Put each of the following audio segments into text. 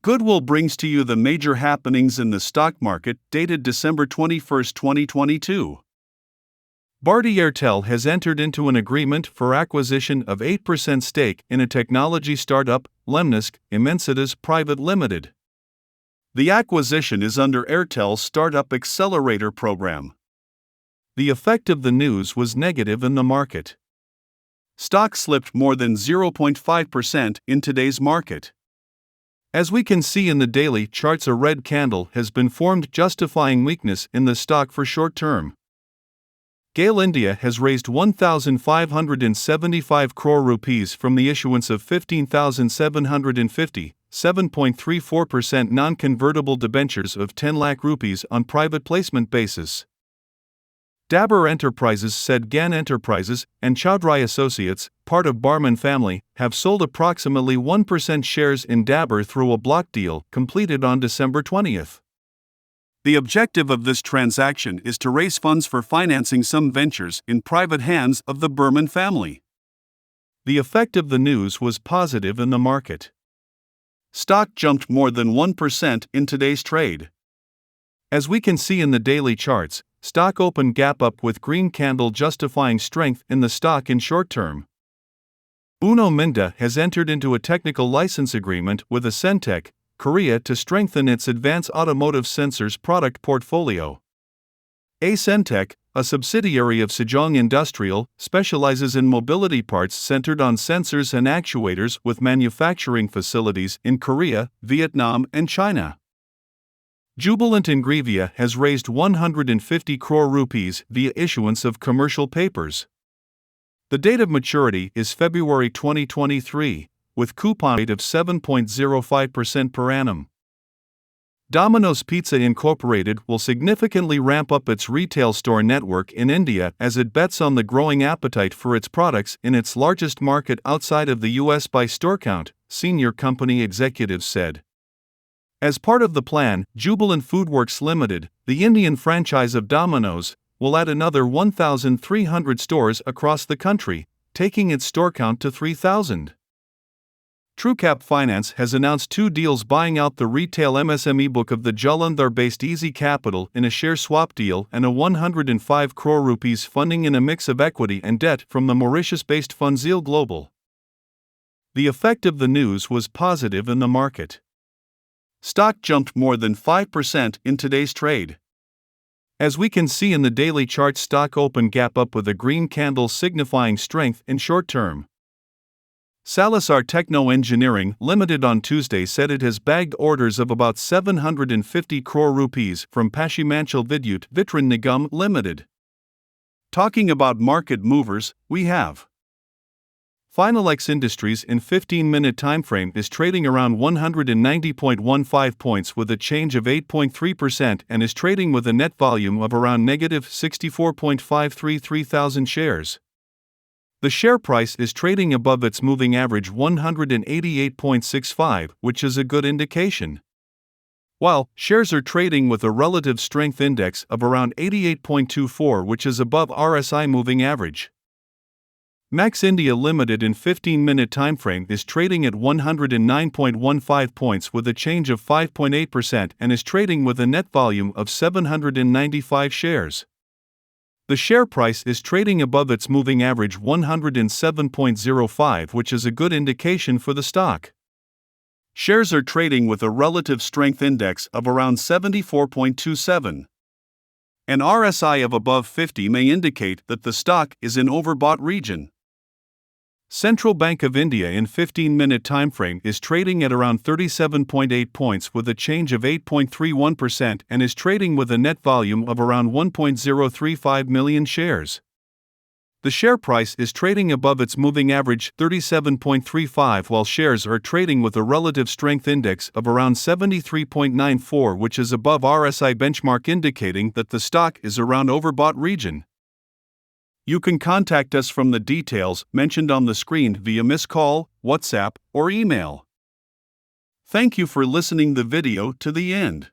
Goodwill brings to you the major happenings in the stock market dated December 21, 2022. BHARTI AIRTEL has entered into an agreement for acquisition of 8% stake in a technology startup, Lemnisc Immensitas Private Limited. The acquisition is under AIRTEL's Startup Accelerator program. The effect of the news was negative in the market. Stock slipped more than 0.5% in today's market. As we can see in the daily charts, a red candle has been formed justifying weakness in the stock for short term. GAIL India has raised 1,575 crore rupees from the issuance of 15,750, 7.34% non-convertible debentures of 10 lakh rupees on private placement basis. DABUR Enterprises said GAN Enterprises and Chaudhry Associates, part of Barman family, have sold approximately 1% shares in DABUR through a block deal completed on December 20th. The objective of this transaction is to raise funds for financing some ventures in private hands of the Barman family. The effect of the news was positive in the market. Stock jumped more than 1% in today's trade. As we can see in the daily charts, stock opened gap up with green candle justifying strength in the stock in short term. MINDA has entered into a technical license agreement with Ascentech, Korea to strengthen its advanced automotive sensors product portfolio. Ascentech, a subsidiary of Sejong Industrial, specializes in mobility parts centered on sensors and actuators with manufacturing facilities in Korea, Vietnam, and China. Jubilant INGREVIA has raised 150 crore rupees via issuance of commercial papers. The date of maturity is February 2023, with coupon rate of 7.05% per annum. Domino's Pizza Incorporated will significantly ramp up its retail store network in India as it bets on the growing appetite for its products in its largest market outside of the US by store count, senior company executives said. As part of the plan, Jubilant FOODWORKS Limited, the Indian franchise of Domino's, will add another 1,300 stores across the country, taking its store count to 3,000. TRUCAP Finance has announced 2 deals buying out the retail MSME book of the Jalandhar-based Easy Capital in a share swap deal and a 105 crore rupees funding in a mix of equity and debt from the Mauritius-based fund ZEAL Global. The effect of the news was positive in the market. Stock jumped more than 5% in today's trade. As we can see in the daily chart, stock opened gap up with a green candle signifying strength in short term. SALASAR Techno Engineering Limited on Tuesday said it has bagged orders of about 750 crore rupees from Paschimanchal Vidyut Vitran Nigam Limited. Talking about market movers, we have Finalex Industries in 15-minute timeframe is trading around 190.15 points with a change of 8.3% and is trading with a net volume of around negative 64.533 thousand shares. The share price is trading above its moving average 188.65, which is a good indication. While shares are trading with a relative strength index of around 88.24, which is above RSI moving average. Max India Limited in 15-minute timeframe is trading at 109.15 points with a change of 5.8% and is trading with a net volume of 795 shares. The share price is trading above its moving average 107.05, which is a good indication for the stock. Shares are trading with a relative strength index of around 74.27. An RSI of above 50 may indicate that the stock is in overbought region. Central Bank of India in 15-minute timeframe is trading at around 37.8 points with a change of 8.31% and is trading with a net volume of around 1.035 million shares. The share price is trading above its moving average 37.35, while shares are trading with a relative strength index of around 73.94, which is above RSI benchmark, indicating that the stock is around overbought region. You can contact us from the details mentioned on the screen via missed call, WhatsApp, or email. Thank you for listening the video to the end.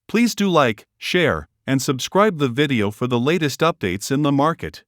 Please do like, share, and subscribe the video for the latest updates in the market.